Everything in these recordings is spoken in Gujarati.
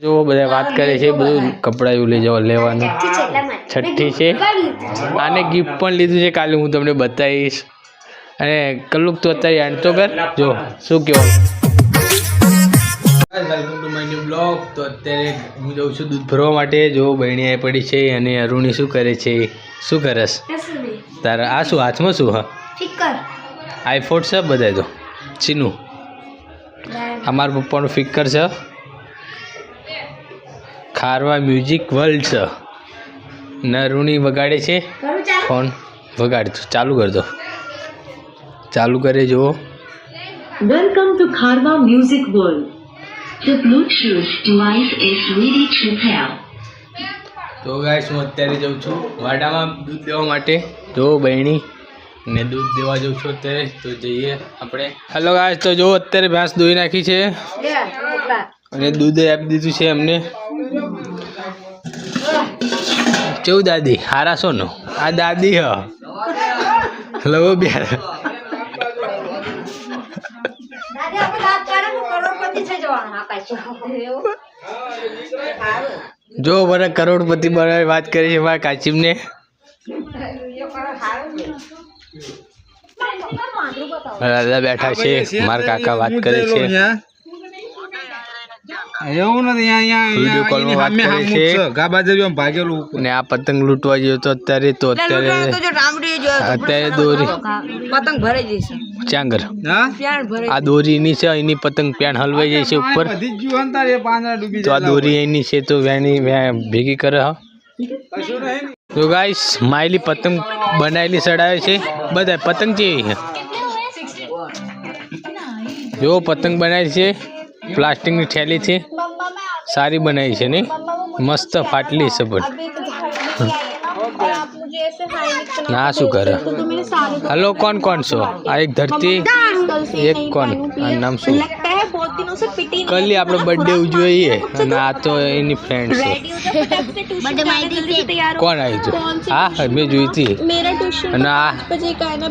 જો બધા વાત કરે છે બધું કપડાં એવું લઈ જવા લેવાનું છઠ્ઠી છે આને ગિફ્ટ પણ લીધું છે કાલે હું તમને બતાવીશ અને કલ્લુક તો અત્યારે એન્ડ તો કર જો શું કહો welcome to my new blog તો અત્યારે હું જાઉં છું દૂધ ભરવા માટે જો બહેણી આવી પડી છે અને અરુણી શું કરે છે શું કરસ તારા આ શું હાથમાં શું હા આઈફોન છે બધાય તો ચીનું અમારા પપ્પાનું ફિકર છે ખારવા મ્યુઝિક વર્લ્ડ છે નરુણી વગાડે છે ફોન વગાડ ચાલુ કર દો ચાલુ કરે જુઓ welcome to Kharwa music world The Bluetooth device is ready to pair. તો ગાઈસ હું અત્યારે જાઉં છું વાડામાં દૂધ દેવા માટે જો બહેણી ને દૂધ દેવા જાઉં છું અત્યારે તો જઈએ આપણે હેલો ગાઈસ તો જો અત્યારે ભેંસ દોઈ નાખી છે અને દૂધ આપી દીધું છે એમને કેવું દાદી હારા છો નો આ દાદી હ લો બે જો મને કરોડપતિ બનાવી વાત કરી છે મારા કાચીમને દાદા બેઠા છે મારા કાકા વાત કરે છે એવું નથી વિડીયો કોલમાં વાત કરે છે અને આ પતંગ લૂંટવા ગયો તો અત્યારે દોરી પતંગ ભરાઈ જશે ચાંગર પ્યાણ આ દોરી એની છે એની પતંગ પ્યાણ હલવાઈ જાય છે ઉપર તો આ દોરી એની છે તો વેની ભેગી કરે હા તો ગાઈસ સ્માઈલી પતંગ બનાવેલી ચડાવે છે બધા પતંગ જેવી છે જો પતંગ બનાવી છે પ્લાસ્ટિકની થેલી છે સારી બનાવી છે નહીં મસ્ત ફાટલી છે પણ ના શું કરે હલો કોણ કોણ છો આ એક ધરતી એક કોણ આ નામ શું કલી આપણો બર્થડે ઉજવીએ અને આ તો એની ફ્રેન્ડ છે કોણ આવ્યું હતું હા મેં જોઈ હતી અને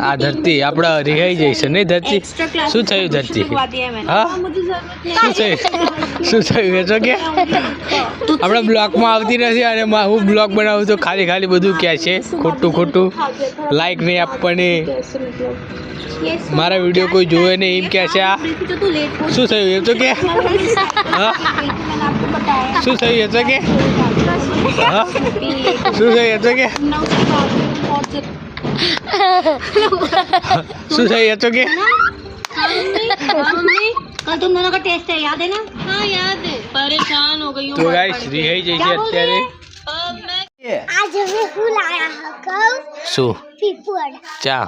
આ ધરતી આપણે રિહાઈ જઈ છે નહીં ધરતી શું થયું ધરતી હા શું થયું એ તો કે આપણે બ્લોગમાં આવતી નથી અને હું બ્લોગ બનાવું તો ખાલી ખાલી બધું કહે છે ખોટું ખોટું લાઈક નહીં આપવાની મારા વિડીયો કોઈ જોવે નહીં એમ કહે છે આ શું થયું એ તો કે હા શું થયું એ તો કે હા શું થયું એ તો કે શું થયું એ તો કે कल तुम दोनों का टेस्ट है याद है ना? हाँ याद है। परेशान हो गई हूँ। तो गाइस रिहाई जैसे અત્યારે आज हमें फूल आया है कब? શું पीपल। ચા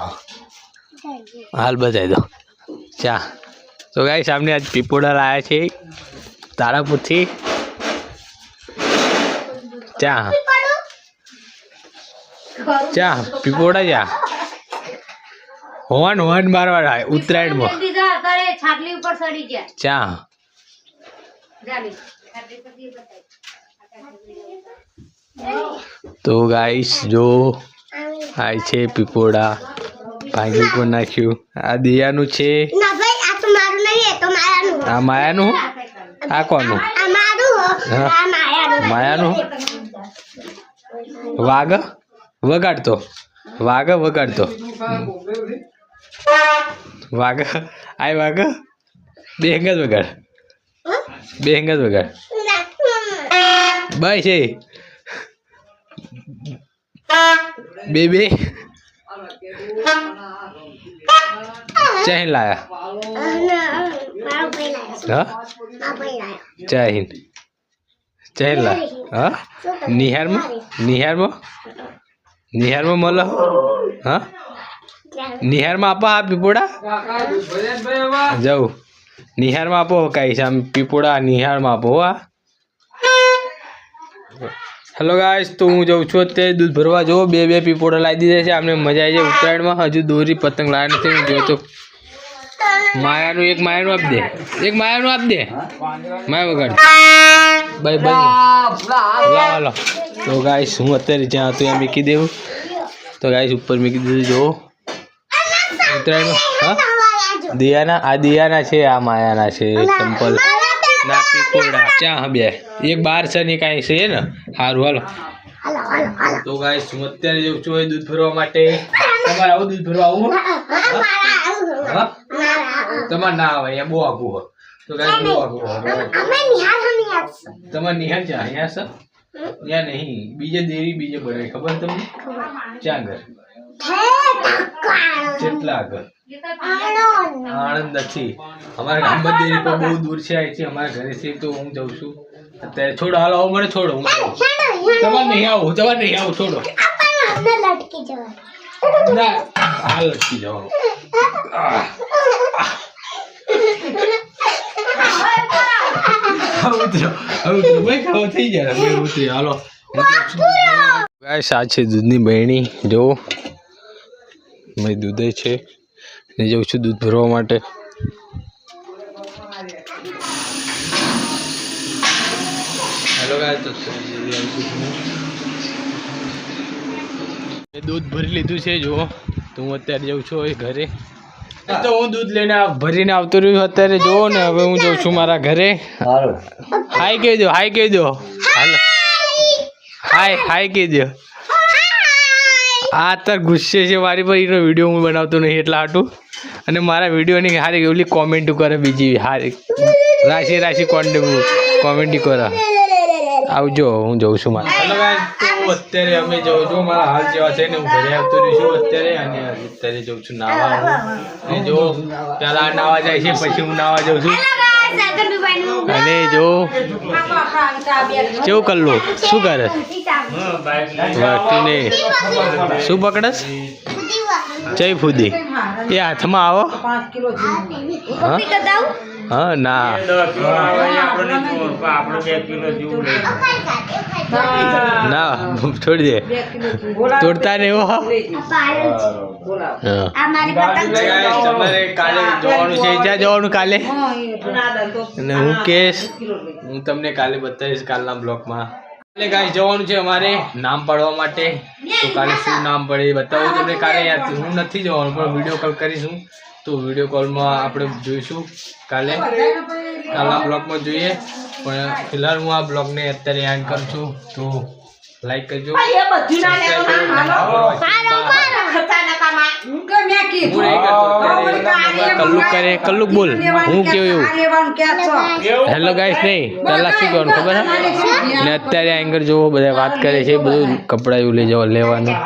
હાલ બતાવી દો ચા તો ગાઈસ સામને આજ પીપોડા લાયા છે તારાપુરથી ચા ચા પીપોડા ચા હોન હોન મારવા ઉત્તરાયણમાં ચા તો ગાઈસ જો આ છે પીપોડા ભાંગી પણ નાખ્યું આ દિયાનું છે ना भाई आ तुम्हारू नहीं है तो मायानु। આ માયાનું આ કોનું आ मारू हो। हाँ। आ मायानु। માયાનું વાઘ વગાડતો વાઘ વગાડતો વાઘ આય વાઘ બે હંગત વગાડ બે હંગત વગાડ બાય છે બે બે ચાહી લાયા मारू भाई लाया। હા मारू भाई लाया। ચાહીન ચાહી લાયા હા નિહારમાં નિહારમાં નિહારમાં મળો હા નિહારમાં આપો આ પીપોડા જાઉં નિહારમાં આપો કાંઈ છે આમ પીપોડા નિહારમાં આપો આ હેલો ગાઈસ તો હું જાઉં છું અત્યારે દૂધ ભરવા જો બે બે પીપોડા લાવી દીધા છે આમને મજા આવી જાય ઉત્તરાયણમાં હજુ દોરી પતંગ લાવ્યા નથી હું જોતો માયાનું એક માયાનું આપી દે એક માયાનું આપી દે માયા વગાડ બાય બાય હાલો તો ગાઈસ હું અત્યારે જ્યાં હતું ત્યાં મૂકી દેવું તો ગાઈસ ઉપર મૂકી દીધું જો ઉત્તરાયણમાં હા દિયાના આ દિયાના છે આ માયાના છે ચંપલ ના પીકોડા ચા હા બે એક બાર છે ને કાંઈ છે ને સારું હાલો તો ગાઈસ હું અત્યારે જઉં છું અહીં દૂધ ભરવા માટે તમારે આવું દૂધ ભરવા આવું હા? તમારે ના આવે અહીંયા બહુ આઘું હોય તો ગાઈસ બહુ આઘું હોય તમારે નિહાળ ચા અહીંયા છે ત્યાં નહીં બીજે દેરી બીજે બનાવી ખબર તમને ચા ઘર કેટલા આગળ આણંદ નથી અમારા ગામમાં દેરી પણ બહુ દૂર છે અહીંથી અમારા ઘરેથી તો હું જઉં છું અત્યારે છોડો હાલો આવો મને છોડો હું જાઉં છું. તમારે નહીં આવું છોડો ના હાલ લટકી જવાનું થઈ જાય હાલો ગાઈસ આ છે દૂધની બહેણી જો મેં દૂધ છે ને જઉં છું દૂધ ભરવા માટે હેલો ગાઈસ તો દૂધ ભરી લીધું છે જો તો હું અત્યારે જાઉં છું હવે ઘરે તો હું દૂધ લઈને ભરીને આવતો રહ્યો અત્યારે જો ને હવે હું જાઉં છું મારા ઘરે હાય કહી દો હાલો હાય કહી દો આ અત્યારે ગુસ્સે છે મારી પર એનો વિડીયો હું બનાવતો નહીં એટલા હાટું અને મારા વિડીયોની સારી ઓલી કોમેન્ટ કરે બીજી સારી રાશી કોમેન્ટ કરે આવજો હું જઉં છું મારા હેલો ગાઈસ તો અત્યારે અમે જો મારા હાલ જેવા છે ને હું ઘરે આવતો રહ્યો છું અત્યારે અને અત્યારે જઉં છું નાવા અને જો પહેલા નાવા જાય છે પછી હું નાવા જાઉં છું અને જો કેવું કલ્લું શું કરે વાટીને શું પકડસ જય ફૂદી એ હાથમાં આવો હા ના ના છોડી દે તોડતા ને એવો તમારે કાલે જવાનું છે જ્યાં જવાનું કાલે અને હું કેશ હું તમને કાલે બતાવીશ કાલના બ્લોગમાં કાલે ગાઈસ જવાનું છે અમારે નામ પાડવા માટે તો કાલે શું નામ પડે એ બતાવું તમને કાલે યાદ હું નથી જવાનું પણ વિડીયો કોલ કરીશું તો વિડીયો કોલમાં આપણે જોઈશું કાલના બ્લોગમાં જોઈએ પણ ફિલહાલ હું આ બ્લોગને અત્યારે એન્ડ કરું છું તો લાઈક કરજો કલ્લુક બોલ હું કેવું એવું હેલો ગાઈસ નહીં પહેલા શું કહેવાનું ખબર હે ને અત્યારે એંગર જોવો બધા વાત કરે છે બધું કપડાં એવું લઈ જવા લેવાનું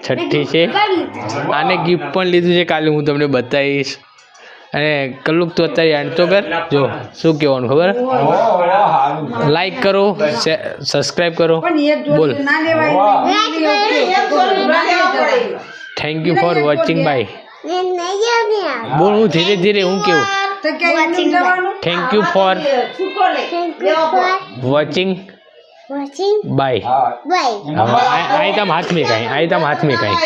છઠ્ઠી છે આને ગિફ્ટ પણ લીધું છે કાલે હું તમને બતાવીશ અને કલ્લુક તો અત્યારે એન્ડ તો કર જો શું કહેવાનું ખબર લાઈક કરો સબસ્ક્રાઈબ કરો બોલ thank you for watching bye બોલ હું ધીરે ધીરે હું કેવું thank you for watching bye आई तम हाथ में कहीं